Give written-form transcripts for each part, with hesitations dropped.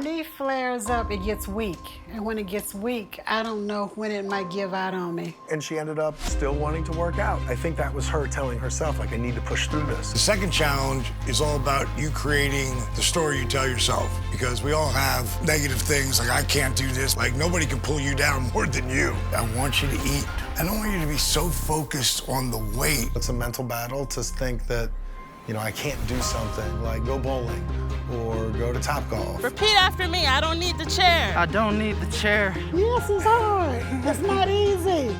knee flares up, it gets weak. And when it gets weak, I don't know when it might give out on me. And she ended up still wanting to work out. I think that was her telling herself, like, I need to push through this. The second challenge is all about you creating the story you tell yourself, because we all have negative things, like I can't do this, like nobody can pull you down more than you. I want you to eat. I don't want you to be so focused on the weight. It's a mental battle to think that, you know, I can't do something like go bowling or go to Topgolf. Repeat after me, I don't need the chair. I don't need the chair. Yes, it's hard. It's not easy.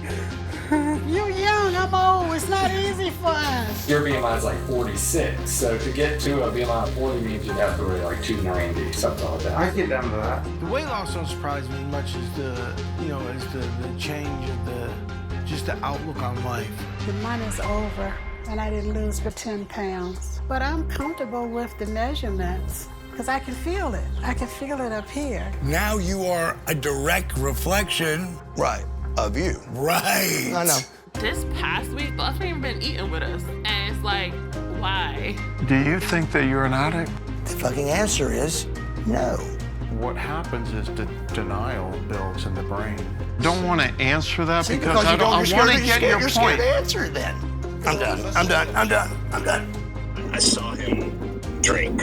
You're young, I'm old. It's not easy for us. Your BMI is like 46, so to get to a BMI of 40 means you'd have to weigh like 290, something like that. I can get down to that. The weight loss don't surprise me as much as the change of just the outlook on life. The money's over, and I didn't lose but 10 pounds. But I'm comfortable with the measurements, because I can feel it. I can feel it up here. Now you are a direct reflection. Right, of you. Right. I know. This past week, Buff ain't been eating with us. And it's like, why? Do you think that you're an addict? The fucking answer is no. What happens is the denial builds in the brain. Don't want to answer that See, because I want to get your you're point. scared to answer it then. I'm done. I saw him drink.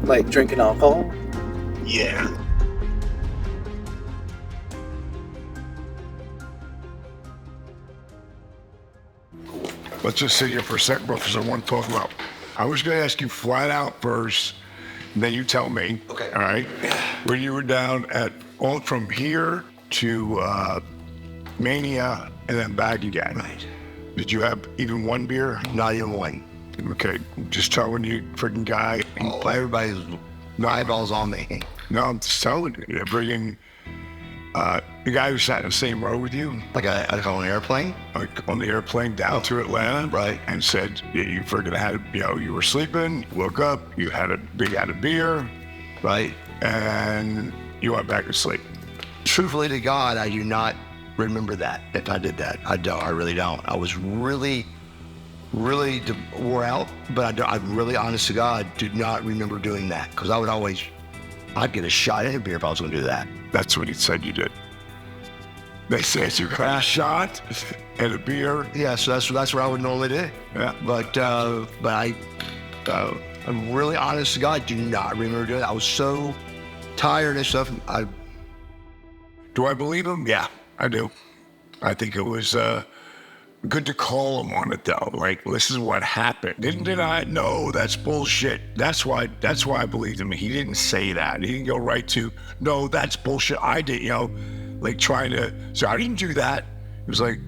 Like drinking alcohol? Yeah. Let's just sit here for a second, bro, because I want to talk about. I was going to ask you flat out first, and then you tell me. Okay. All right. When you were down from here to Mania and then back again. Right. Did you have even one beer? Not even one. Okay. Just telling you, freaking guy. Oh, everybody's eyeballs on me. No, I'm just telling you. You're bringing the guy who sat in the same row with you. Like on an airplane? Like on the airplane down to Atlanta, Right. And said you freaking had, you were sleeping, woke up, you had a beer, Right. and you went back to sleep. Truthfully to God, I do not remember that, if I did that. I don't, I really don't. I was really wore out, but I really, honest to God, do not remember doing that, because I'd get a shot at a beer if I was gonna do that. That's what he said you did. They said you got a shot and a beer. Yeah, so that's what I would normally do. Yeah. But I'm really honest to God, do not remember doing that. I was so tired and stuff. Do I believe him? Yeah, I do. I think it was good to call him on it though. Like, this is what happened. Didn't I? No, that's bullshit. That's why I believed him. He didn't say that. He didn't go right to, no, that's bullshit. I did, like trying to, so I didn't do that. It was like,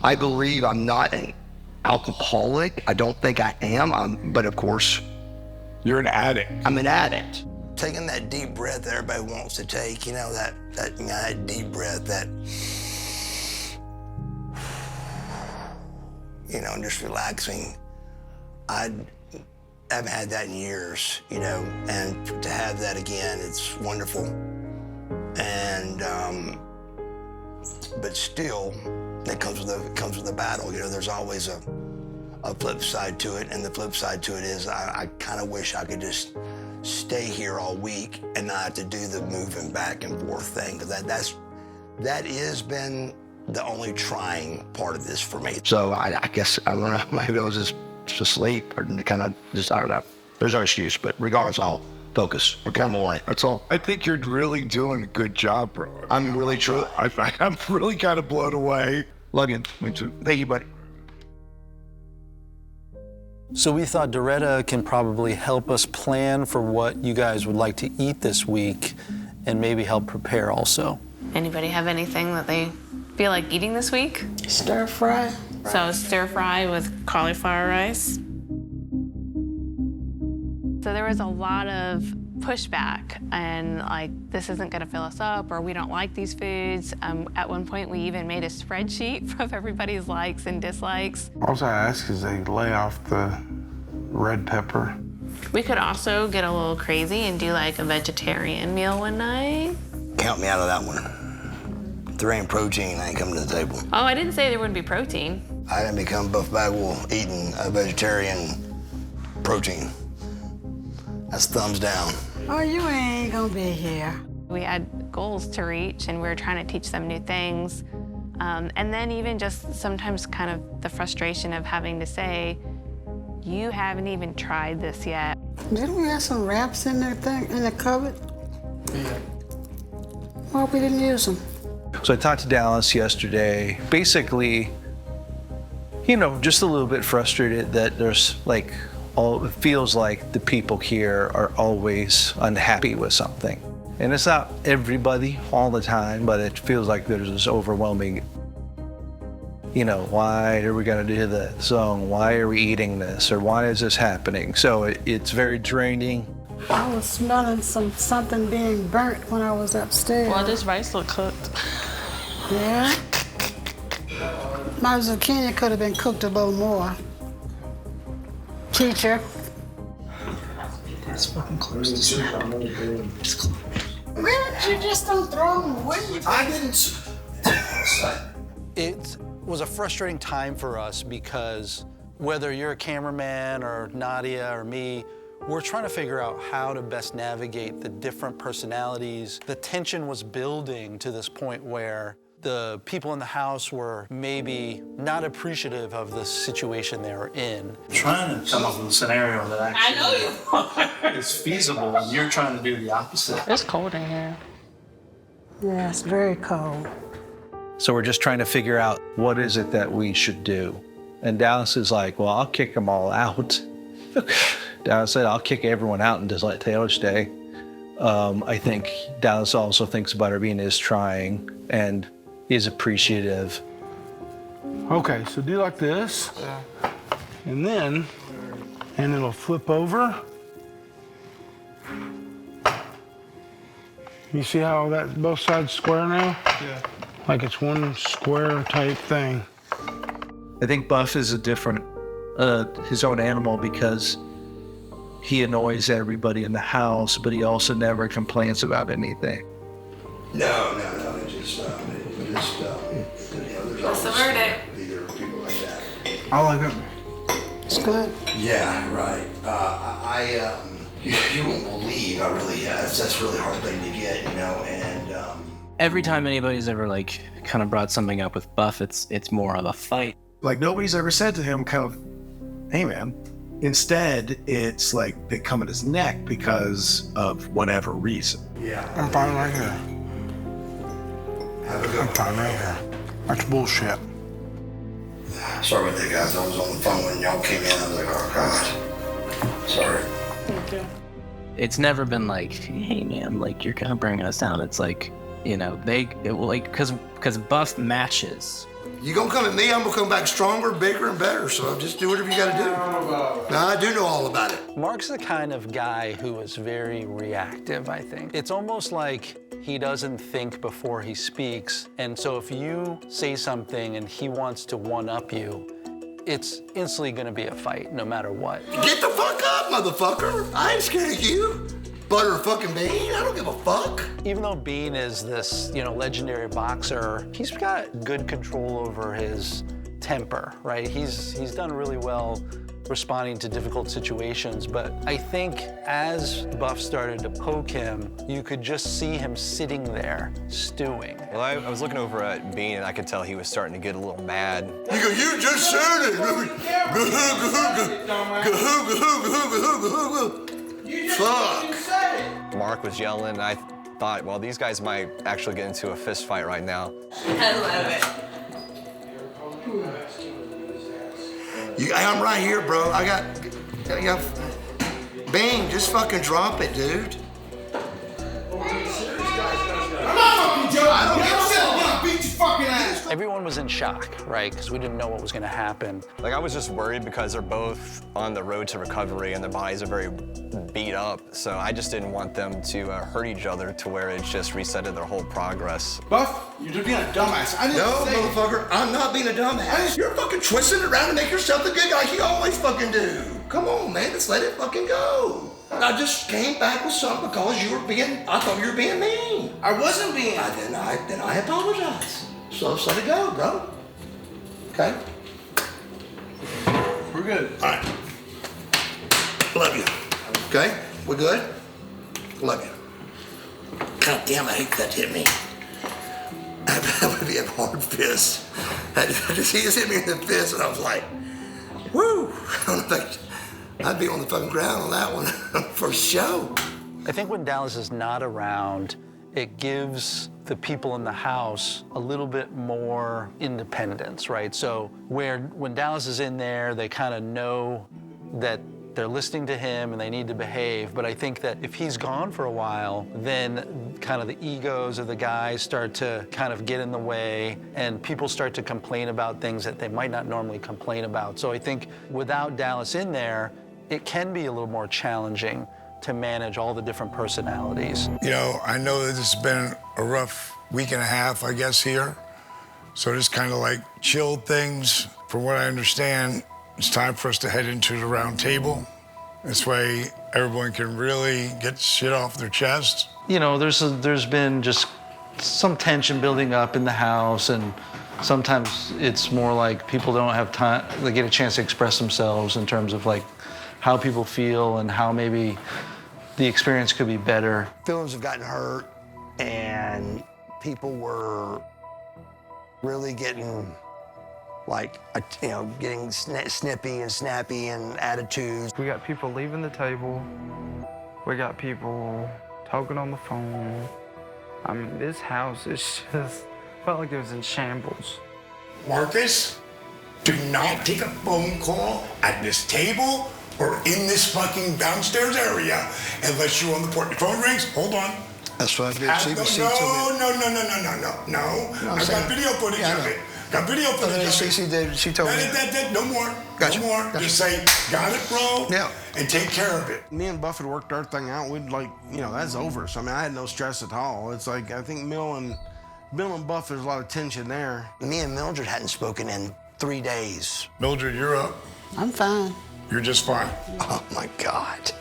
I believe I'm not an alcoholic. I don't think I am, but of course. You're an addict. I'm an addict. Taking that deep breath that everybody wants to take, that deep breath, that, just relaxing. I haven't had that in years, and to have that again, it's wonderful. And, but still, it comes with a battle. There's always a flip side to it, and the flip side to it is I kind of wish I could just stay here all week and not have to do the moving back and forth thing, because that has been the only trying part of this for me. So I guess, I don't know, maybe I was just asleep or kind of just, I don't know. There's no excuse, but regardless, I'll focus. Okay, I'm all right. That's all. I think you're really doing a good job, bro. I'm really true. I'm really kind of blown away. Love you. Me too. Thank you, buddy. So we thought Doretta can probably help us plan for what you guys would like to eat this week and maybe help prepare also. Anybody have anything that they feel like eating this week? Stir fry. So stir fry with cauliflower rice. So there was a lot of pushback and like, this isn't gonna fill us up, or we don't like these foods. At one point, we even made a spreadsheet of everybody's likes and dislikes. All I ask is they lay off the red pepper. We could also get a little crazy and do like a vegetarian meal one night. Count me out of that one. If there ain't protein, I ain't coming to the table. Oh, I didn't say there wouldn't be protein. I didn't become Buff Bagwell eating a vegetarian protein. That's thumbs down. Oh, you ain't gonna be here. We had goals to reach, and we were trying to teach them new things. And then even just sometimes kind of the frustration of having to say, you haven't even tried this yet. Didn't we have some wraps in the cupboard? Yeah. Well, we didn't use them. So I talked to Dallas yesterday. Basically, you know, just a little bit frustrated that there's like, it feels like the people here are always unhappy with something. And it's not everybody all the time, but it feels like there's this overwhelming, you know, why are we gonna do this? So why are we eating this? Or why is this happening? So it's very draining. I was smelling something being burnt when I was upstairs. Well, this rice look cooked. Yeah? My zucchini could have been cooked a little more. Teacher. That's fucking close to sleep. It's close. You just don't throw them away. I didn't. It was a frustrating time for us because whether you're a cameraman or Nadia or me, we're trying to figure out how to best navigate the different personalities. The tension was building to this point where the people in the house were maybe not appreciative of the situation they were in. Trying to come up with a scenario that actually is feasible, and you're trying to do the opposite. It's cold in here. Yeah, it's very cold. So we're just trying to figure out what is it that we should do. And Dallas is like, well, I'll kick them all out. Dallas said, I'll kick everyone out and just let Taylor stay. I think Dallas also thinks Butterbean is trying and is appreciative. Okay, so do like this. And then, and it'll flip over. You see how that both sides square now? Yeah. Like it's one square type thing. I think Buff is a different, his own animal because he annoys everybody in the house, but he also never complains about anything. No, it just, you know, What's the verdict? Either people like that. I like it. It's good. Yeah, right. You won't believe, I really, that's a really hard thing to get, you know, and, Every time anybody's ever like kind of brought something up with Buff, it's more of a fight. Like nobody's ever said to him kind of, hey man. Instead, it's like they come at his neck because of whatever reason. yeah. I'm fine right here. Have a good I'm fine right here. That's bullshit. Sorry about that, guys. I was on the phone when y'all came in. I was like, oh, God. Sorry. Thank you. It's never been like, hey man, like you're kind of bringing us down. It's like, you know, it will like, because Buff matches. You gonna come at me, I'm gonna come back stronger, bigger, and better. So just do whatever you gotta do. No, I do know all about it. Mark's the kind of guy who is very reactive, I think. It's almost like he doesn't think before he speaks. And so if you say something and he wants to one-up you, it's instantly gonna be a fight, no matter what. Get the fuck up, motherfucker. I ain't scared of you. Butter fucking Bean, I don't give a fuck. Even though Bean is this, you know, legendary boxer, he's got good control over his temper, right? He's done really well responding to difficult situations, but I think as Buff started to poke him, you could just see him sitting there, stewing. Well, I was looking over at Bean, and I could tell he was starting to get a little mad. You go, you just said it. Fuck. Mark was yelling, and I thought, well, these guys might actually get into a fist fight right now. I love it. I'm right here, bro. I got Bang, just fucking drop it, dude. I'm not fucking joking. I don't give a shit. I'm gonna beat your fucking ass. Everyone was in shock, right? Because we didn't know what was gonna happen. Like, I was just worried because they're both on the road to recovery and their bodies are very beat up. So I just didn't want them to hurt each other to where it just resetted their whole progress. Buff, you're just being a dumbass. I didn't No, say motherfucker, I'm not being a dumbass. You're fucking twisting it around to make yourself the good guy you always fucking do. Come on, man, let's let it fucking go. I just came back with something because I thought you were being mean. I wasn't being. Then I apologize. So let's let it go, bro. Okay? We're good. All right. Love you. Okay? We're good? Look. God damn, I hate that hit me. That would be a hard fist. He just hit me in the fist, and I was like, woo! I don't know if I'd be on the fucking ground on that one for show. I think when Dallas is not around, it gives the people in the house a little bit more independence, right? So when Dallas is in there, they kind of know that they're listening to him and they need to behave. But I think that if he's gone for a while, then kind of the egos of the guys start to kind of get in the way, and people start to complain about things that they might not normally complain about. So I think without Dallas in there, it can be a little more challenging to manage all the different personalities. You know, I know that this has been a rough week and a half, I guess, here. So just kind of like chilled things. From what I understand, it's time for us to head into the round table. This way, everyone can really get shit off their chest. You know, there's been just some tension building up in the house, and sometimes it's more like people don't have time, they get a chance to express themselves in terms of like how people feel and how maybe the experience could be better. Feelings have gotten hurt, and people were really getting getting snippy and snappy and attitudes. We got people leaving the table. We got people talking on the phone. I mean, this house is just felt like it was in shambles. Marcus, do not take a phone call at this table or in this fucking downstairs area unless you're on the porch. The phone rings, hold on. That's what I did. No. I got video footage of it. Got video footage of it. She told me. No more. Gotcha. No more. Gotcha. Just say, got it, bro? Yeah. And take care of it. Me and Buff had worked our thing out. We'd that's over. So, I mean, I had no stress at all. It's like, I think Bill and Buff, there's a lot of tension there. Me and Mildred hadn't spoken in 3 days. Mildred, you're up. I'm fine. You're just fine. Oh, my God.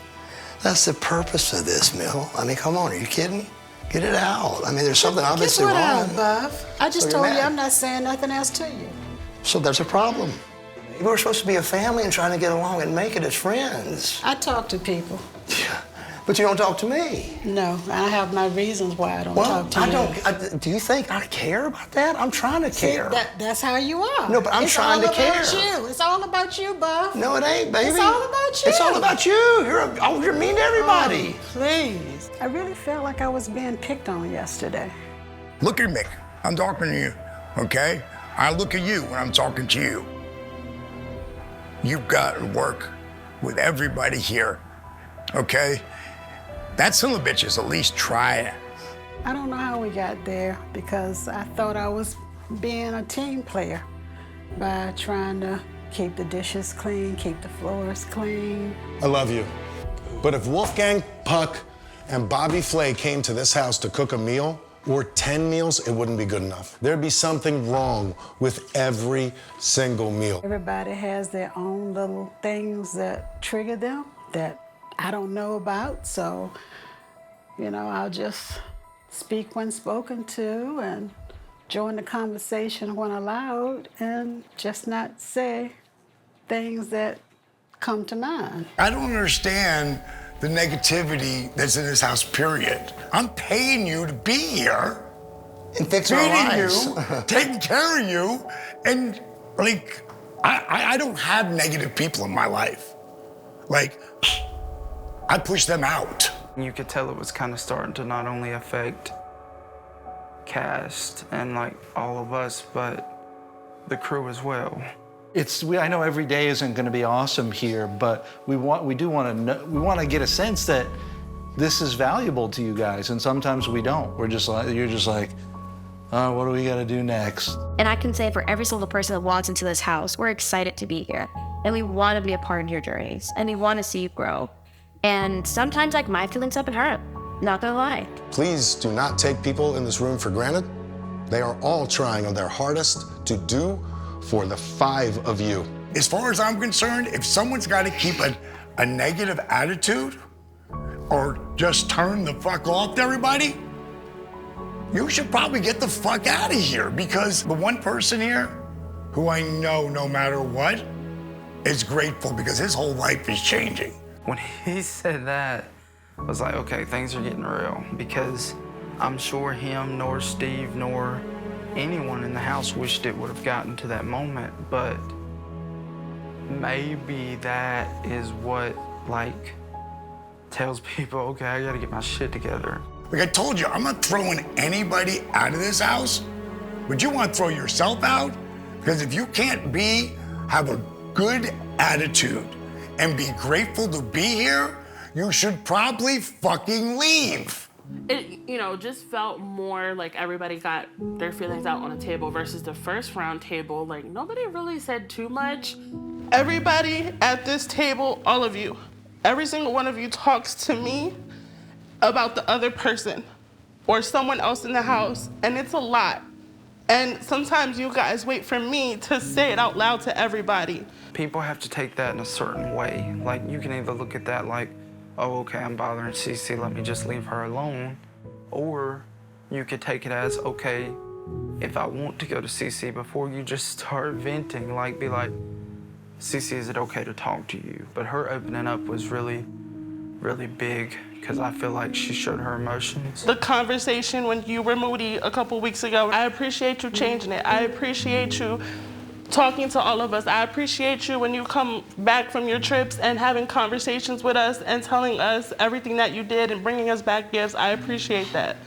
That's the purpose of this, Mill. I mean, come on, are you kidding? Get it out. I mean, there's something obviously Get wrong. out, Buff. I just So told you're you mad. I'm not saying nothing else to you. So there's a problem. We were supposed to be a family and trying to get along and make it as friends. I talk to people. But you don't talk to me. No, I have my reasons why I don't talk to you. Do you think I care about that? I'm trying to care. See, that's how you are. No, but I'm trying to care. It's all about you. It's all about you, Buff. No, it ain't, baby. It's all about you. It's all about you. You're mean to everybody. Oh, please. I really felt like I was being picked on yesterday. Look at me. I'm talking to you, okay? I look at you when I'm talking to you. You've got to work with everybody here, okay? That son of a bitch is at least trying. I don't know how we got there because I thought I was being a team player by trying to keep the dishes clean, keep the floors clean. I love you. But if Wolfgang Puck and Bobby Flay came to this house to cook a meal, or 10 meals, it wouldn't be good enough. There'd be something wrong with every single meal. Everybody has their own little things that trigger them that I don't know about, so, I'll just speak when spoken to and join the conversation when allowed and just not say things that come to mind. I don't understand the negativity that's in this house, period. I'm paying you to be here. And fix our lives. Feeding you, taking care of you, and I don't have negative people in my life. I push them out. You could tell it was kind of starting to not only affect Cast and all of us, but the crew as well. I know every day isn't going to be awesome here, but we want to get a sense that this is valuable to you guys, and sometimes we don't. You're just like, oh, what do we got to do next? And I can say for every single person that walks into this house, we're excited to be here, and we want to be a part of your journeys, and we want to see you grow. And sometimes my feelings have been hurt, not gonna lie. Please do not take people in this room for granted. They are all trying on their hardest to do for the 5 of you. As far as I'm concerned, if someone's got to keep a negative attitude or just turn the fuck off to everybody, you should probably get the fuck out of here, because the one person here who I know no matter what is grateful because his whole life is changing. When he said that, I was like, okay, things are getting real, because I'm sure him nor Steve nor anyone in the house wished it would have gotten to that moment, but maybe that is what, like, tells people, okay, I gotta get my shit together. Like I told you, I'm not throwing anybody out of this house. Would you want to throw yourself out? Because if you can't have a good attitude and be grateful to be here, you should probably fucking leave. It, just felt more like everybody got their feelings out on the table versus the first round table. Like, nobody really said too much. Everybody at this table, all of you, every single one of you talks to me about the other person or someone else in the house, and it's a lot. And sometimes you guys wait for me to say it out loud to everybody. People have to take that in a certain way. Like, you can either look at that like, oh, okay, I'm bothering Cece, let me just leave her alone. Or you could take it as, okay, if I want to go to Cece, before you just start venting, like, be like, Cece, is it okay to talk to you? But her opening up was really, really big, because I feel like she showed her emotions. The conversation when you were moody a couple weeks ago, I appreciate you changing it. I appreciate you talking to all of us. I appreciate you when you come back from your trips and having conversations with us and telling us everything that you did and bringing us back gifts. I appreciate that.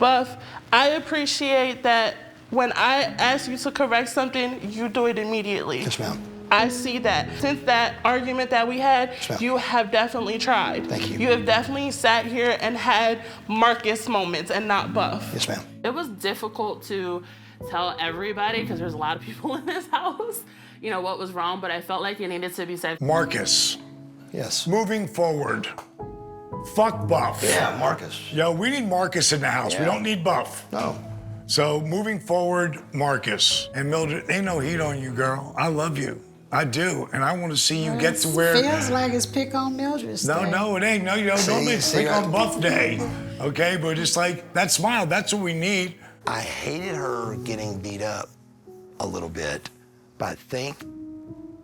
Buff, I appreciate that when I ask you to correct something, you do it immediately. Yes, ma'am. I see that. Since that argument that we had, you have definitely tried. Thank you. You have definitely sat here and had Marcus moments and not Buff. Yes, ma'am. It was difficult to tell everybody, because there's a lot of people in this house, what was wrong, but I felt like it needed to be said. Marcus. Yes. Moving forward, fuck Buff. Yeah, Marcus. Yo, we need Marcus in the house. We don't need Buff. No. So moving forward, Marcus and Mildred, ain't no heat on you, girl. I love you. I do, and I want to see you get to where. Feels like it's pick on Mildred's day. No, it ain't. No, you don't. Don't make pick on Buff Day, okay? But it's like that smile. That's what we need. I hated her getting beat up a little bit, but I think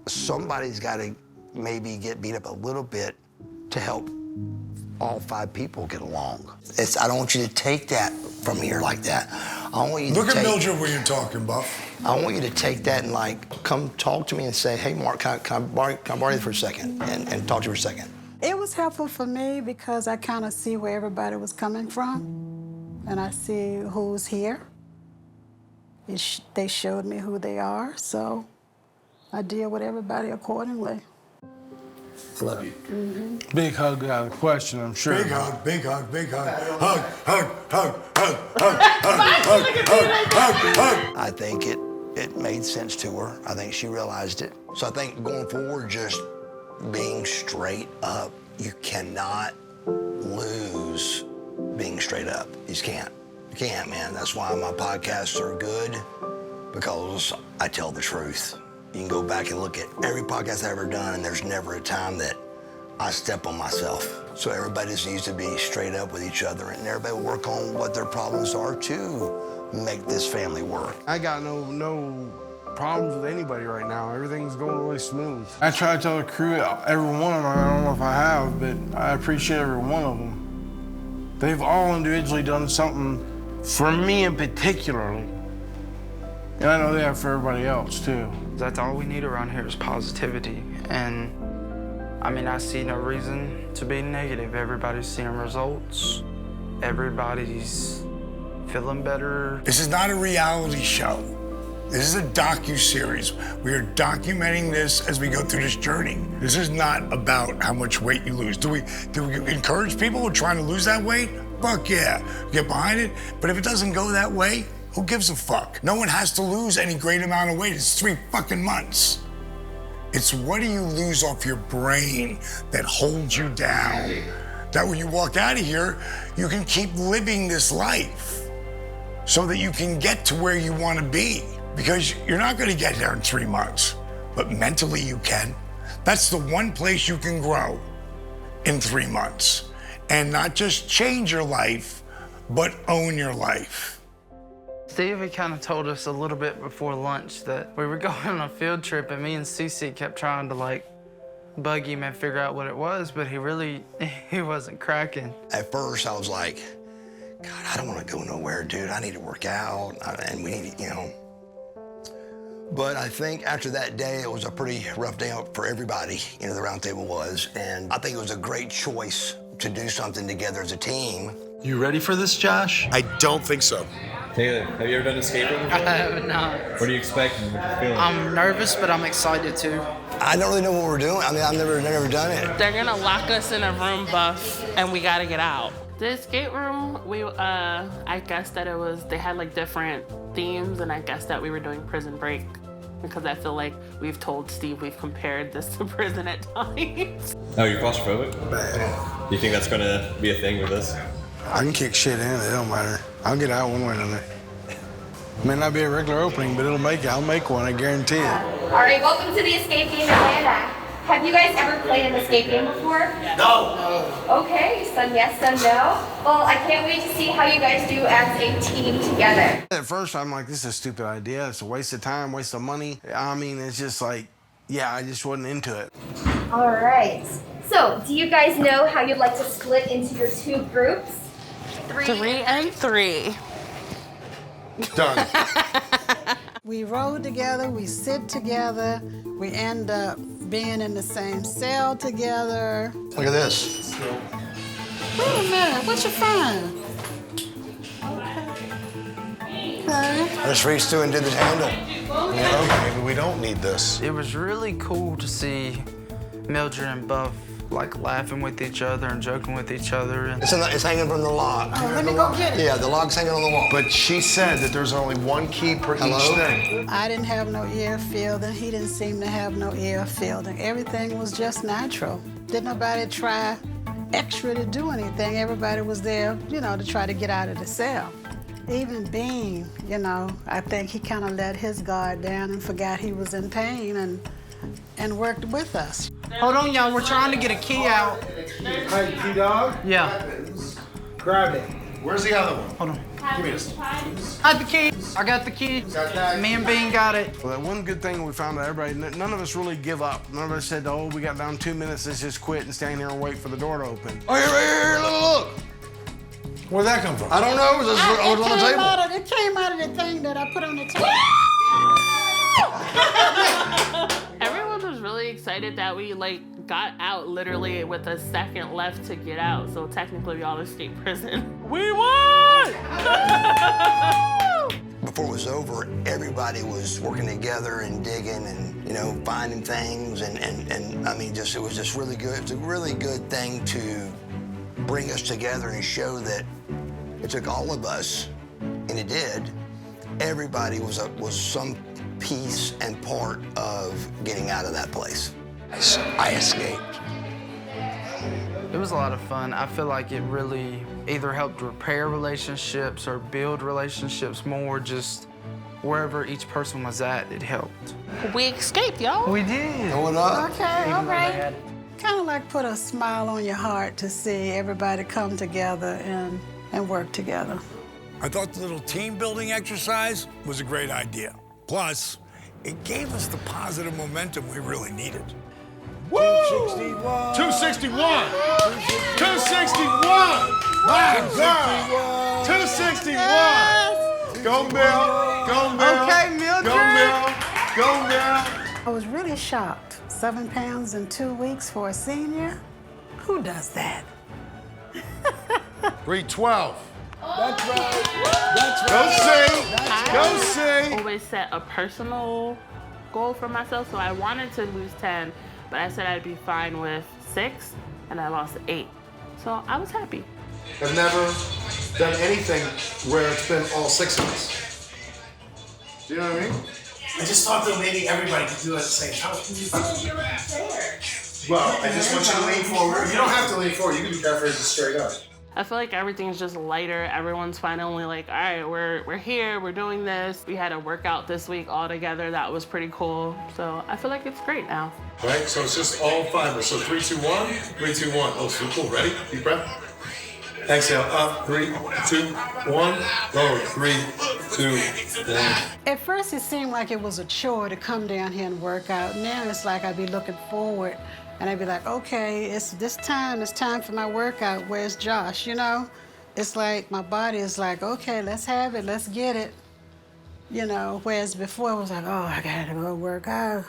somebody's got to maybe get beat up a little bit to help all 5 people get along. I don't want you to take that from here like that. I want you to Look at Mildred when you're talking, Buff. I want you to take that and come talk to me and say, hey, Mark, can I borrow you for a second and talk to you for a second? It was helpful for me because I kind of see where everybody was coming from, and I see who's here. They showed me who they are, so I deal with everybody accordingly. Love you. Mm-hmm. Big hug without a question, I'm sure. Big hug, big hug, big hug. Hug, hug, hug, hug, hug, hug. I think it made sense to her. I think she realized it. So I think going forward, just being straight up, you cannot lose being straight up. You just can't. You can't, man. That's why my podcasts are good, because I tell the truth. You can go back and look at every podcast I've ever done, and there's never a time that I step on myself. So everybody just needs to be straight up with each other, and everybody will work on what their problems are to make this family work. I got no problems with anybody right now. Everything's going really smooth. I try to tell the crew, every one of them, I don't know if I have, but I appreciate every one of them. They've all individually done something for me in particularly. And I know they have for everybody else too. That's all we need around here is positivity. And I mean, I see no reason to be negative. Everybody's seeing results. Everybody's feeling better. This is not a reality show. This is a docu-series. We are documenting this as we go through this journey. This is not about how much weight you lose. Do we encourage people who are trying to lose that weight? Fuck yeah, get behind it. But if it doesn't go that way, who gives a fuck? No one has to lose any great amount of weight. It's 3 fucking months. It's what do you lose off your brain that holds you down? That when you walk out of here, you can keep living this life so that you can get to where you want to be. Because you're not going to get there in 3 months, but mentally you can. That's the one place you can grow in 3 months. And not just change your life, but own your life. Steve had kind of told us a little bit before lunch that we were going on a field trip, and me and Cece kept trying to bug him and figure out what it was, but he wasn't cracking. At first, I was like, God, I don't want to go nowhere, dude. I need to work out, and we need to, you know. But I think after that day, it was a pretty rough day for everybody, you know, the round table was. And I think it was a great choice to do something together as a team. You ready for this, Josh? I don't think so. Taylor, have you ever done escape room before? I have not. What are you expecting? What you feeling? I'm nervous, but I'm excited too. I don't really know what we're doing. I mean, I've never done it. They're gonna lock us in a room, Buff, and we gotta get out. The escape room, I guess that they had like different themes, and I guess that we were doing Prison Break, because I feel like we've told Steve we've compared this to prison at times. Oh, you're claustrophobic? Do you think that's gonna be a thing with this? I can kick shit in, it don't matter. I'll get out one way or another. May not be a regular opening, but I'll make one, I guarantee it. All right, welcome to the escape game, Atlanta. Have you guys ever played an escape game before? No. Okay, some yes, some no. Well, I can't wait to see how you guys do as a team together. At first, I'm like, this is a stupid idea. It's a waste of time, waste of money. I mean, it's just like, yeah, I just wasn't into it. All right. So, do you guys know how you'd like to split into your two groups? 3 and 3. Done. We rode together, we sit together, we end up being in the same cell together. Look at this. Wait a minute, what you find? Okay. Let's reach through and do the handle. Yeah, maybe we don't need this. It was really cool to see Mildred and Buff like laughing with each other and joking with each other. And It's hanging from the log. Oh, let me go get it. Yeah, the log's hanging on the wall. But she said that there's only one key per each thing. I didn't have no ear fielding. He didn't seem to have no ear fielding. Everything was just natural. Didn't nobody try extra to do anything. Everybody was there, you know, to try to get out of the cell. Even Bean, you know, I think he kind of let his guard down and forgot he was in pain and worked with us. hold on, y'all. We're trying to get a key out. Hey, key dog? Yeah. Grab it. Where's the other one? Hold on. Give me this. I got the key. I got the key. Me and Bean got it. Well, that one good thing we found out, none of us really give up. None of us said, oh, we got down 2 minutes, let's just quit and stand here and wait for the door to open. Oh, here, look. Where'd that come from? I don't know. It was on the table. It came out of the thing that I put on the table. Everyone was really excited that we got out literally with a second left to get out. So technically we all escaped prison. We won! Before it was over, everybody was working together and digging and, you know, finding things. And I mean, it was just really good. It's a really good thing to bring us together and show that it took all of us, and it did. Everybody was some piece and part of getting out of that place. I escaped. It was a lot of fun. I feel like it really either helped repair relationships or build relationships more. Just wherever each person was at, it helped. We escaped, y'all. We did. Going up. Okay, all right. Kind of like put a smile on your heart to see everybody come together and work together. I thought the little team building exercise was a great idea. Plus, it gave us the positive momentum we really needed. Woo! 261! 261! 261! My God! 261! Go, Bill! Go, Bill! Okay, Mildred! Go, Bill! Go, Bill! I was really shocked. 7 pounds in 2 weeks for a senior? Who does that? 312. That's right. That's Go right. see! Go see! I always set a personal goal for myself, so I wanted to lose 10, but I said I'd be fine with 6, and I lost 8. So I was happy. I've never done anything where it's been all 6 of us. Do you know what I mean? I just thought that maybe everybody could do it at the same time. Well, I just want you to lean forward. You don't have to lean forward. You can be paraphrasing straight up. I feel like everything's just lighter. Everyone's finally like, all right, we're here, we're doing this. We had a workout this week all together. That was pretty cool. So I feel like it's great now. Right? So it's just all 5 of us. So 3, 2, 1. 3, 2, 1. Oh, so cool. Ready? Deep breath. Exhale. Up. 3, 2, 1. Lower. 3, 2, 1. At first, it seemed like it was a chore to come down here and work out. Now it's like I'd be looking forward And I'd be like, okay, it's time for my workout. Where's Josh, you know? It's like my body is like, okay, let's have it, let's get it. You know, whereas before it was like, oh, I gotta go work out.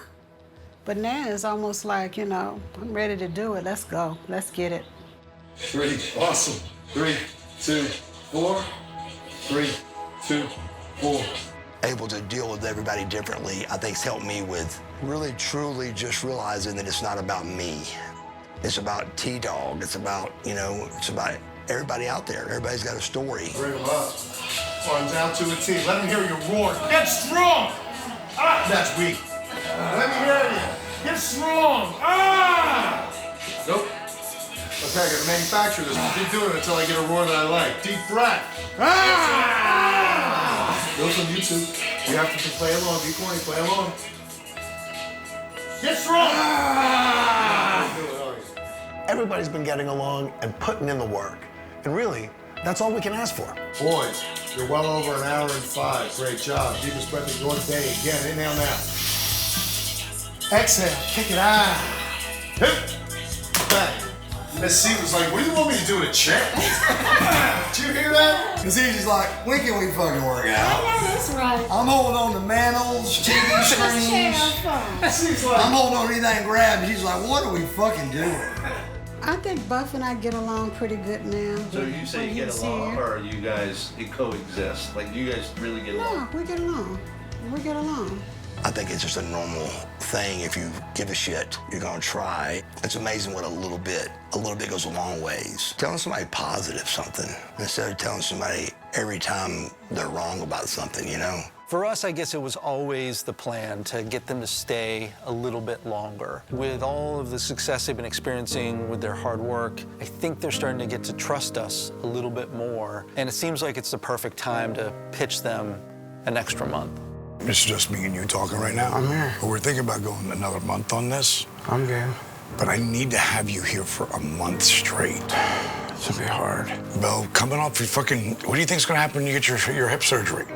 But now it's almost like, you know, I'm ready to do it, let's go, let's get it. 3, awesome. 3, 2, 4. 3, 2, 4. Able to deal with everybody differently, I think, has helped me with really, truly just realizing that it's not about me. It's about T-Dog. It's about, you know, it's about everybody out there. Everybody's got a story. Bring them up. On down to a T. Let them hear you roar. Get strong! Ah, that's weak. Let me hear you. Get strong! Ah! Nope. Okay, I gotta manufacture this. Keep doing it until I get a roar that I like. Deep breath. Ah! Those on YouTube. You have to play along. Be corny. Play along. Get strong! Ah! Everybody's been getting along and putting in the work. And really, that's all we can ask for. Boys, you're well over an hour and 5. Great job. Deepest breath of your day. Again, inhale now. Exhale, kick it out. Hip, back. Miss C was like, what do you want me to do in a chair? Did you hear that? Because he's just like, when can we fucking work out? I know that's right. I'm holding on to mantles, TV screens. She's like, I'm holding on to anything grabbed. She's like, what are we fucking doing? I think Buff and I get along pretty good now. So you say you get along, or are you guys coexist? Like, do you guys really get along? No, we get along. We get along. I think it's just a normal thing. If you give a shit, you're gonna try. It's amazing what a little bit goes a long ways. Telling somebody positive something instead of telling somebody every time they're wrong about something, you know? For us, I guess it was always the plan to get them to stay a little bit longer. With all of the success they've been experiencing with their hard work, I think they're starting to get to trust us a little bit more. And it seems like it's the perfect time to pitch them an extra month. It's just me and you talking right now. I'm here. But we're thinking about going another month on this. I'm good. But I need to have you here for a month straight. It's gonna be hard. Bill, coming off your fucking, what do you think's gonna happen when you get your hip surgery?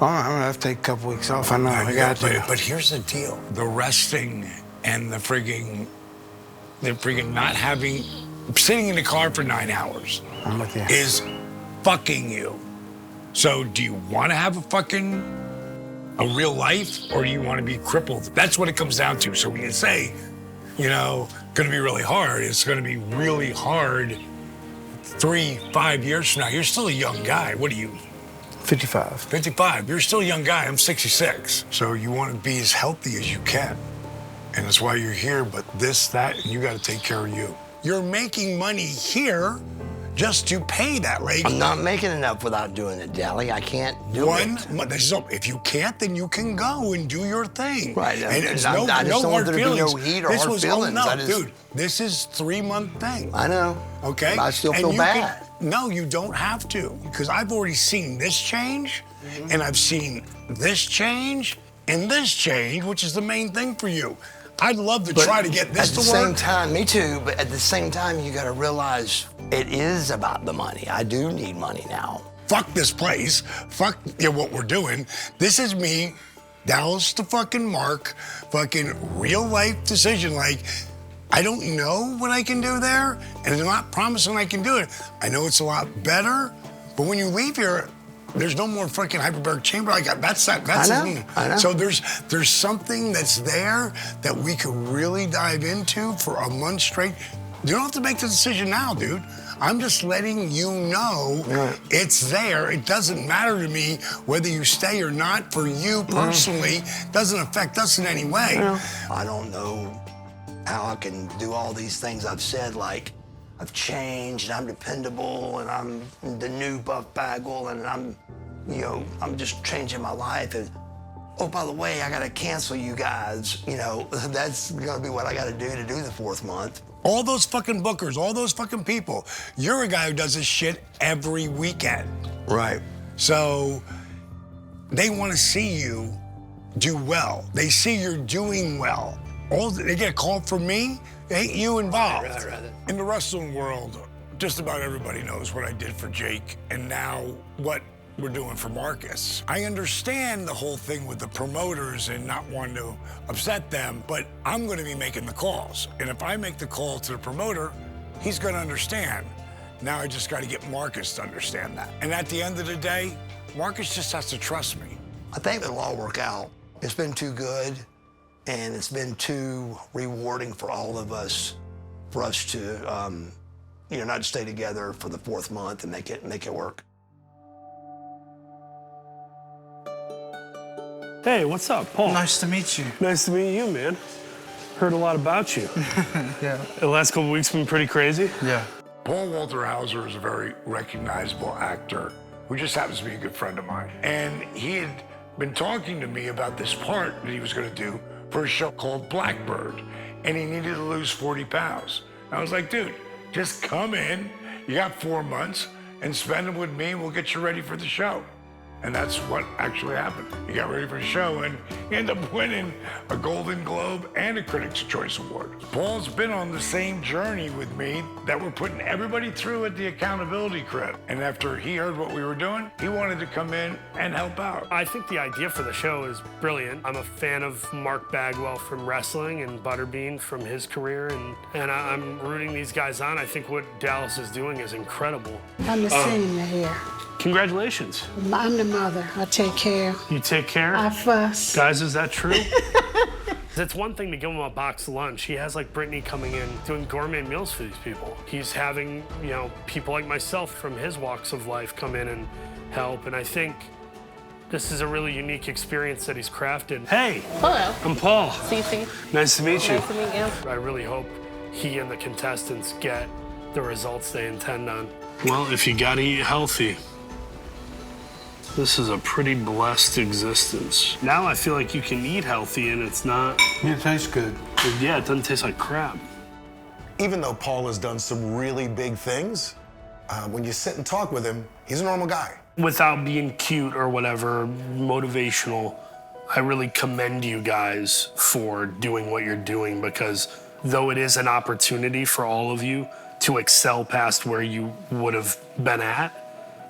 Oh, I'm gonna have to take a couple weeks off. I know, I got to. But here's the deal. The resting and the frigging not having, sitting in the car for 9 hours I'm with you. is fucking you. So do you wanna have a real life, or do you want to be crippled? That's what it comes down to. So when you say, you know, gonna be really hard, it's gonna be really hard 3-5 years from now. You're still a young guy. What are you? 55. 55. You're still a young guy. I'm 66. So you want to be as healthy as you can. And that's why you're here. But this, that, and you got to take care of you. You're making money here just to pay that. Like, I'm not making enough without doing it, Dally. I can't do it. If you can't, then you can go and do your thing. Right. And it's I just don't want there to be no heat or hard feelings. Dude, this is 3-month thing. I know. Okay? But I still feel bad. No, you don't have to. Because I've already seen this change, and I've seen this change, and this change, which is the main thing for you. I'd love to try to get this to work. At the same time, me too, but at the same time, you gotta realize it is about the money. I do need money now. Fuck this place. Fuck what we're doing. This is me, Dallas to fucking Mark, fucking real life decision. Like, I don't know what I can do there, and I'm not promising I can do it. I know it's a lot better, but when you leave here, there's no more fucking hyperbaric chamber. That's I know. So there's something that's there that we could really dive into for a month straight. You don't have to make the decision now, dude. I'm just letting you know it's there. It doesn't matter to me whether you stay or not. For you personally, doesn't affect us in any way. I don't know how I can do all these things I've said, like I've changed, and I'm dependable, and I'm the new Buff Bagwell, and I'm just changing my life. And oh, by the way, I gotta cancel you guys. That's gonna be what I gotta do to do the 4th month. All those fucking bookers, all those fucking people. You're a guy who does this shit every weekend. Right. So they want to see you do well. They see you're doing well. They get a call from me, ain't you involved. In the wrestling world, just about everybody knows what I did for Jake, and now what we're doing for Marcus. I understand the whole thing with the promoters and not wanting to upset them, but I'm gonna be making the calls. And if I make the call to the promoter, he's gonna understand. Now I just gotta get Marcus to understand that. And at the end of the day, Marcus just has to trust me. I think it'll all work out. It's been too good, and it's been too rewarding for all of us, for us to, not stay together for the 4th month and make it work. Hey, what's up, Paul? Nice to meet you. Nice to meet you, man. Heard a lot about you. Yeah. The last couple weeks been pretty crazy. Yeah. Paul Walter Hauser is a very recognizable actor who just happens to be a good friend of mine. And he had been talking to me about this part that he was gonna do for a show called Blackbird, and he needed to lose 40 pounds. I was like, dude, just come in, you got 4 months, and spend them with me, and we'll get you ready for the show. And that's what actually happened. He got ready for the show, and he ended up winning a Golden Globe and a Critics' Choice Award. Paul's been on the same journey with me that we're putting everybody through at the Accountability Credit. And after he heard what we were doing, he wanted to come in and help out. I think the idea for the show is brilliant. I'm a fan of Mark Bagwell from wrestling and Butterbean from his career, and I'm rooting these guys on. I think what Dallas is doing is incredible. I'm the senior here. Congratulations. I'm the mother. I take care. You take care? I fuss. Guys, is that true? It's one thing to give him a box lunch. He has like Brittany coming in doing gourmet meals for these people. He's having, people like myself from his walks of life come in and help. And I think this is a really unique experience that he's crafted. Hey. Hello. I'm Paul. Cece. Nice to meet you. Nice to meet you. I really hope he and the contestants get the results they intend on. Well, if you gotta eat healthy, this is a pretty blessed existence. Now I feel like you can eat healthy and it's not... It tastes good. Yeah, it doesn't taste like crap. Even though Paul has done some really big things, when you sit and talk with him, he's a normal guy. Without being cute or whatever, motivational, I really commend you guys for doing what you're doing, because though it is an opportunity for all of you to excel past where you would have been at,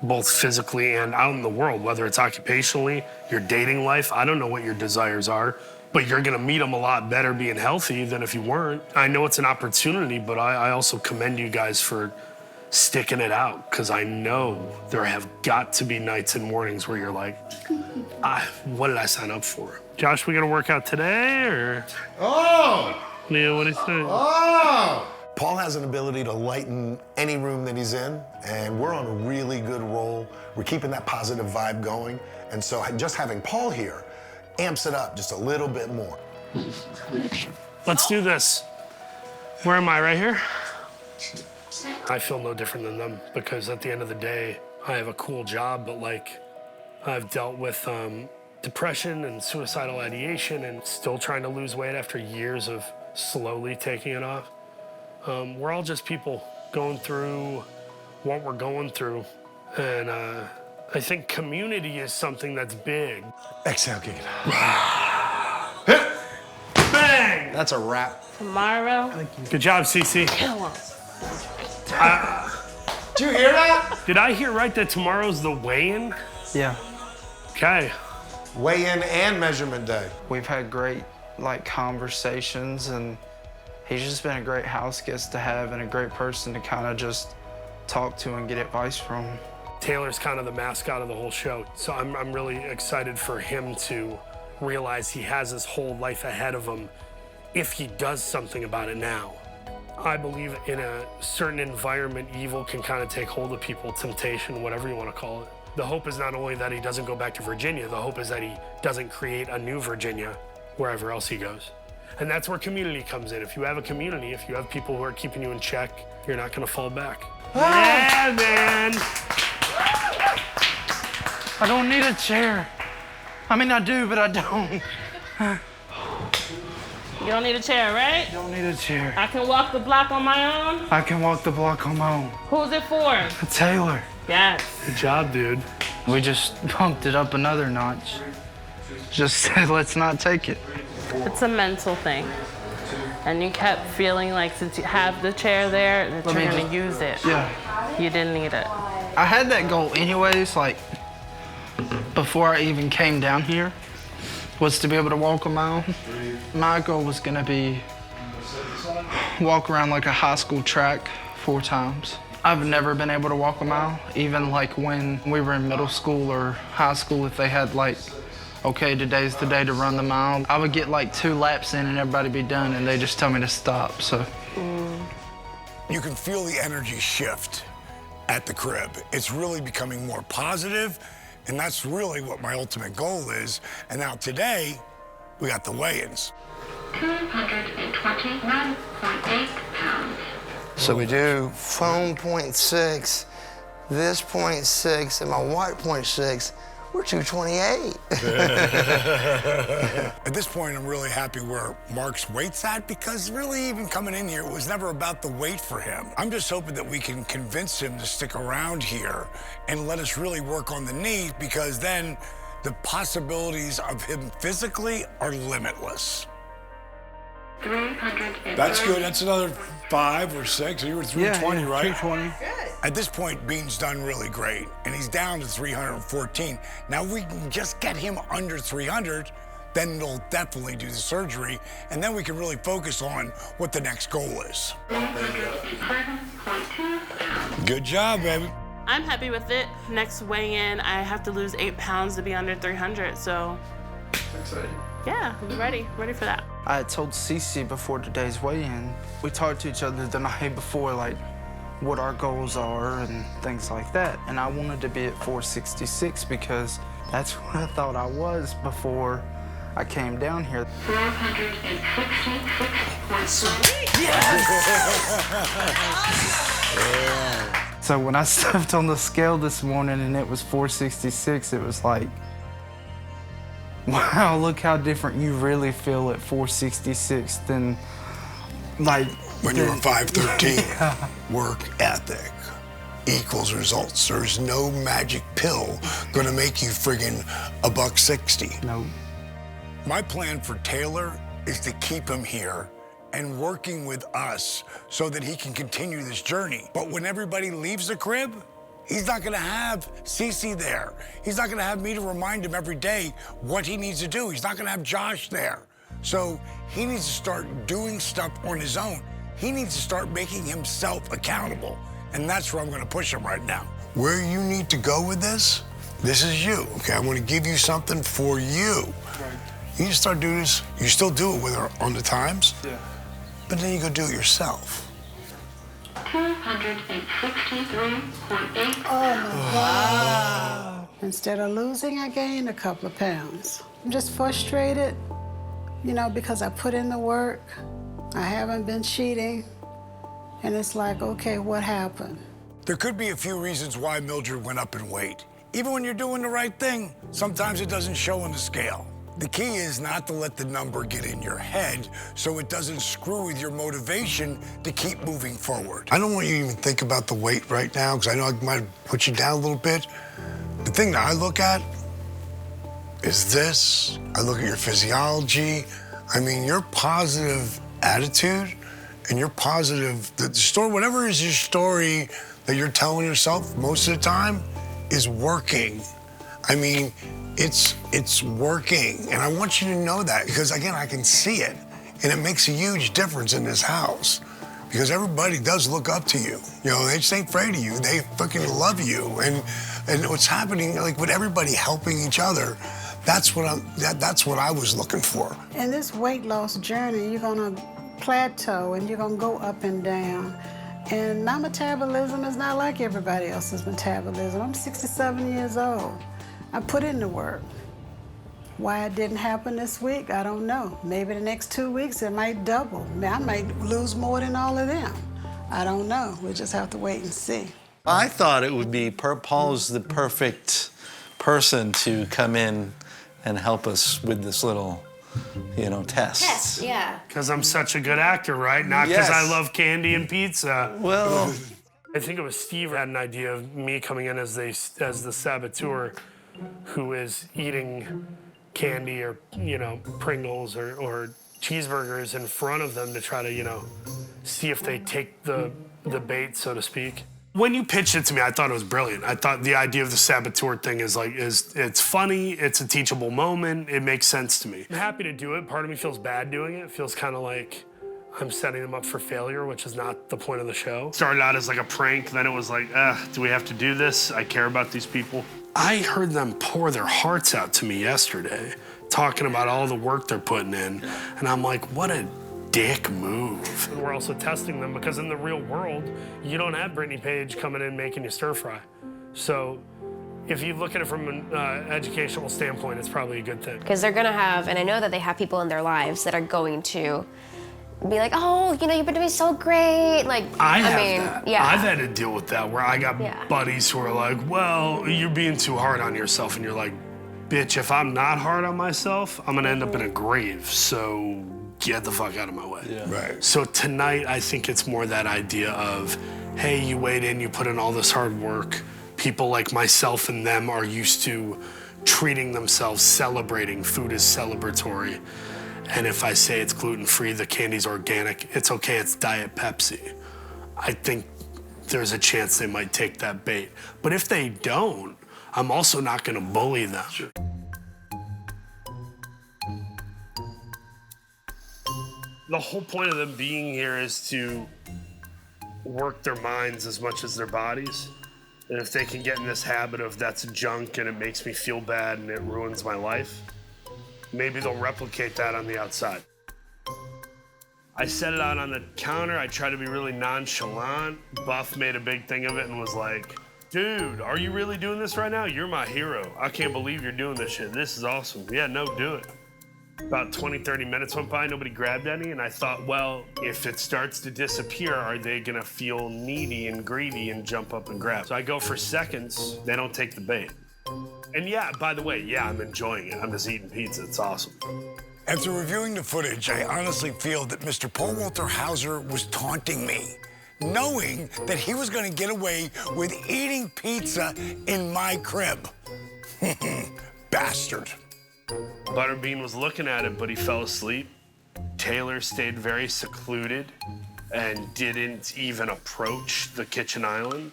both physically and out in the world, whether it's occupationally, your dating life, I don't know what your desires are, but you're gonna meet them a lot better being healthy than if you weren't. I know it's an opportunity, but I also commend you guys for sticking it out, because I know there have got to be nights and mornings where you're like, what did I sign up for? Josh, we gonna work out today, or? Oh! Yeah, what do you think? Oh! Paul has an ability to lighten any room that he's in, and we're on a really good roll. We're keeping that positive vibe going, and so just having Paul here amps it up just a little bit more. Let's do this. Where am I, right here? I feel no different than them, because at the end of the day, I have a cool job, but I've dealt with depression and suicidal ideation and still trying to lose weight after years of slowly taking it off. We're all just people going through what we're going through. And I think community is something that's big. Exhale, kick it. Bang! That's a wrap. Tomorrow. Good job, Cece. Kill him. Did you hear that? Did I hear right that tomorrow's the weigh-in? Yeah. Okay. Weigh-in and measurement day. We've had great conversations, and he's just been a great house guest to have and a great person to kind of just talk to and get advice from. Taylor's kind of the mascot of the whole show, so I'm really excited for him to realize he has his whole life ahead of him if he does something about it now. I believe in a certain environment, evil can kind of take hold of people, temptation, whatever you want to call it. The hope is not only that he doesn't go back to Virginia, the hope is that he doesn't create a new Virginia wherever else he goes. And that's where community comes in. If you have a community, if you have people who are keeping you in check, you're not gonna fall back. Yeah, man! I don't need a chair. I mean, I do, but I don't. You don't need a chair, right? Don't need a chair. I can walk the block on my own? I can walk the block on my own. Who's it for? Taylor. Yes. Good job, dude. We just bumped it up another notch. Just said, let's not take it. It's a mental thing. And you kept feeling like since you have the chair there, that you're gonna use it. Yeah. You didn't need it. I had that goal anyways, before I even came down here was to be able to walk a mile. My goal was gonna be walk around like a high school track 4 times. I've never been able to walk a mile, even like when we were in middle school or high school, if they had like, okay, today's the day to run the mile, I would get like 2 laps in and everybody be done, and they just tell me to stop, so. You can feel the energy shift at the crib. It's really becoming more positive, and that's really what my ultimate goal is. And now today, we got the weigh-ins. 229.8 pounds. So we do phone 0.6, this 0.6, and my white 0.6. We're 228. At this point, I'm really happy where Mark's weight's at, because really even coming in here, it was never about the weight for him. I'm just hoping that we can convince him to stick around here and let us really work on the knee, because then the possibilities of him physically are limitless. 300. That's good. That's another 5 or 6. You were 320, right? 320. At this point, Bean's done really great, and he's down to 314. Now, we can just get him under 300, then they'll definitely do the surgery, and then we can really focus on what the next goal is. 307.2 pounds. Good job, baby. I'm happy with it. Next weigh-in, I have to lose 8 pounds to be under 300, so. Exciting. Yeah, I'm ready for that. I had told Cece before today's weigh-in, we talked to each other the night before, like, what our goals are and things like that. And I wanted to be at 466 because that's what I thought I was before I came down here. 466.6. So when I stepped on the scale this morning and it was 466, it was like, wow, look how different you really feel at 466 than, like... When you were 5'13", yeah. Work ethic equals results. There's no magic pill gonna make you friggin' $160. No. My plan for Taylor is to keep him here and working with us so that he can continue this journey. But when everybody leaves the crib, he's not gonna have Cece there. He's not gonna have me to remind him every day what he needs to do. He's not gonna have Josh there. So he needs to start doing stuff on his own. He needs to start making himself accountable. And that's where I'm gonna push him right now. Where you need to go with this is you, okay? I wanna give you something for you. Right. You need to start doing this. You still do it with her on the times, Yeah. but then you go do it yourself. 263.8. Oh my God. Instead of losing, I gained a couple of pounds. I'm just frustrated, you know, because I put in the work. I haven't been cheating. And it's like, okay, what happened? There could be a few reasons why Mildred went up in weight. Even when you're doing the right thing, sometimes it doesn't show on the scale. The key is not to let the number get in your head so it doesn't screw with your motivation to keep moving forward. I don't want you to even think about the weight right now, because I know I might have put you down a little bit. The thing that I look at is this. I look at your physiology. I mean, your positive attitude and your positive, the story, whatever is your story that you're telling yourself most of the time is working. I mean, it's working, and I want you to know that, because again, I can see it, and it makes a huge difference in this house, because everybody does look up to you. You know, they just ain't afraid of you. They fucking love you, and what's happening, like with everybody helping each other, that's what I was looking for. In this weight loss journey, you're gonna plateau and you're gonna go up and down. And my metabolism is not like everybody else's metabolism. I'm 67 years old. I put in the work. Why it didn't happen this week, I don't know. Maybe the next 2 weeks it might double. I might lose more than all of them. I don't know. We just have to wait and see. I thought it would be Paul's the perfect person to come in and help us with this little, test. Test, yeah. Because I'm such a good actor, right? Not because Yes. I love candy and pizza. Well, I think it was Steve had an idea of me coming in as the saboteur, who is eating candy or Pringles or cheeseburgers in front of them to try to see if they take the bait, so to speak. When you pitched it to me, I thought it was brilliant. I thought the idea of the saboteur thing is it's funny, it's a teachable moment, it makes sense to me. I'm happy to do it. Part of me feels bad doing it. It feels kind of like I'm setting them up for failure, which is not the point of the show. Started out as like a prank, then it was like, do we have to do this? I care about these people. I heard them pour their hearts out to me yesterday, talking about all the work they're putting in, and I'm like, what a dick move. And we're also testing them because in the real world, you don't have Brittany Page coming in making you stir fry. So if you look at it from an educational standpoint, it's probably a good thing. Because they're gonna have, and I know that they have people in their lives that are going to be like, oh, you know, you've been doing so great. Like, I mean, that. yeah. I've had to deal with that where I got buddies who are like, well, you're being too hard on yourself. And you're like, bitch, if I'm not hard on myself, I'm gonna end up in a grave. So get the fuck out of my way. Yeah. Right. So tonight, I think it's more that idea of, hey, you weighed in, you put in all this hard work. People like myself and them are used to treating themselves, celebrating. Food is celebratory. And if I say it's gluten-free, the candy's organic, it's okay, it's Diet Pepsi. I think there's a chance they might take that bait. But if they don't, I'm also not gonna bully them. Sure. The whole point of them being here is to work their minds as much as their bodies. And if they can get in this habit of that's junk and it makes me feel bad and it ruins my life, maybe they'll replicate that on the outside. I set it out on the counter. I tried to be really nonchalant. Buff made a big thing of it and was like, dude, are you really doing this right now? You're my hero. I can't believe you're doing this shit. This is awesome. Yeah, no, do it. About 20, 30 minutes went by, nobody grabbed any, and I thought, well, if it starts to disappear, are they gonna feel needy and greedy and jump up and grab? So I go for seconds, they don't take the bait. And yeah, by the way, yeah, I'm enjoying it. I'm just eating pizza, it's awesome. After reviewing the footage, I honestly feel that Mr. Paul Walter Hauser was taunting me, knowing that he was gonna get away with eating pizza in my crib. Bastard. Butterbean was looking at it, but he fell asleep. Taylor stayed very secluded and didn't even approach the kitchen island.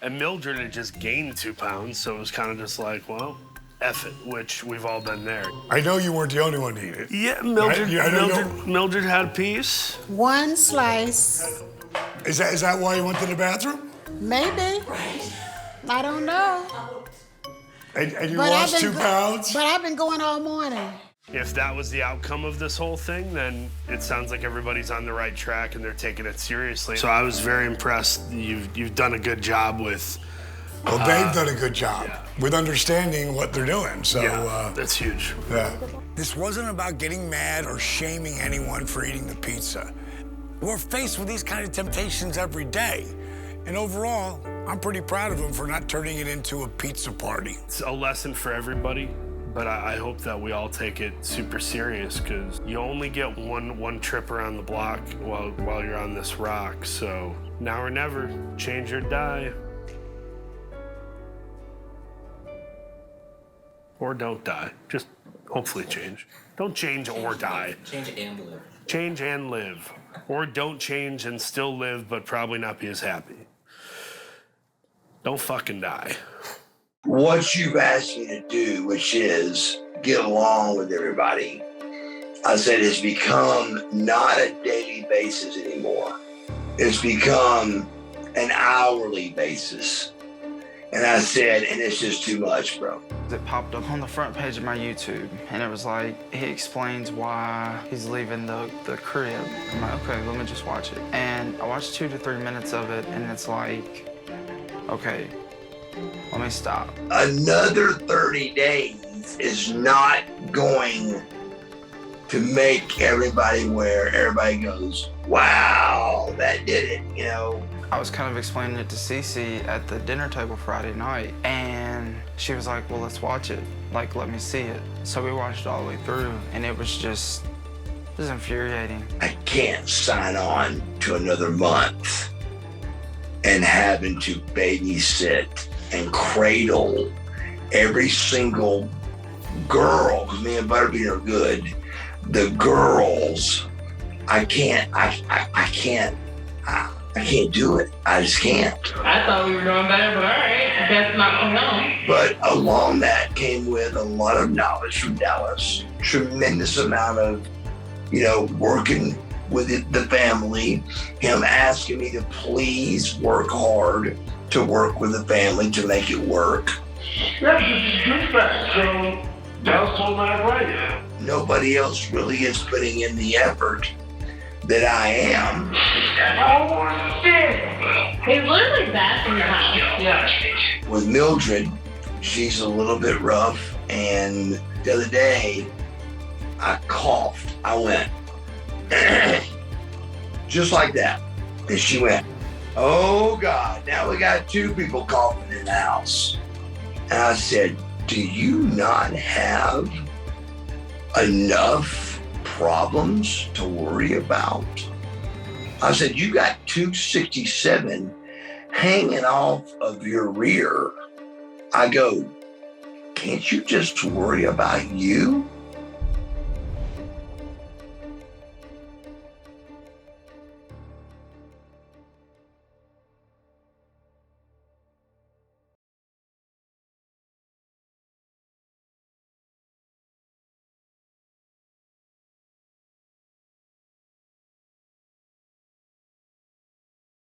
And Mildred had just gained 2 pounds, so it was kind of just like, well, F it, which we've all been there. I know you weren't the only one to eat it. Yeah, Mildred had a piece. One slice. Is that why you went to the bathroom? Maybe. I don't know. And you lost 2 pounds? But I've been going all morning. If that was the outcome of this whole thing, then it sounds like everybody's on the right track and they're taking it seriously. So I was very impressed. You've done a good job with... Well, they've done a good job with understanding what they're doing. So that's huge. Yeah. This wasn't about getting mad or shaming anyone for eating the pizza. We're faced with these kind of temptations every day. And overall, I'm pretty proud of them for not turning it into a pizza party. It's a lesson for everybody, but I hope that we all take it super serious because you only get one trip around the block while you're on this rock. So now or never, change or die. Or don't die. Just hopefully change. Don't change or die. Change and live. Change and live. Or don't change and still live, but probably not be as happy. Don't fucking die. What you've asked me to do, which is get along with everybody, I said it's become not a daily basis anymore. It's become an hourly basis. And I said, and it's just too much, bro. It popped up on the front page of my YouTube, and it was like, he explains why he's leaving the crib. I'm like, okay, let me just watch it. And I watched 2 to 3 minutes of it, and it's like, okay, let me stop. Another 30 days is not going to make everybody where everybody goes, wow, that did it, you know? I was kind of explaining it to Cece at the dinner table Friday night, and she was like, well, let's watch it. Like, let me see it. So we watched it all the way through, and it was infuriating. I can't sign on to another month and having to babysit and cradle every single girl, because me and Butterbean are good. I can't do it. I just can't. I thought we were doing better, but all right, that's not for him. But along that came with a lot of knowledge from Dallas, tremendous amount of, working with the family, him asking me to please work hard to work with the family to make it work. That's just good fact, so Dallas told that right. Nobody else really is putting in the effort that I am. Oh, shit. He's literally back in your house. Yeah. With Mildred, she's a little bit rough, and the other day, I coughed. I went, just like that. And she went, oh God, now we got 2 people coughing in the house. And I said, do you not have enough problems to worry about? I said, you got 267 hanging off of your rear. I go, can't you just worry about you?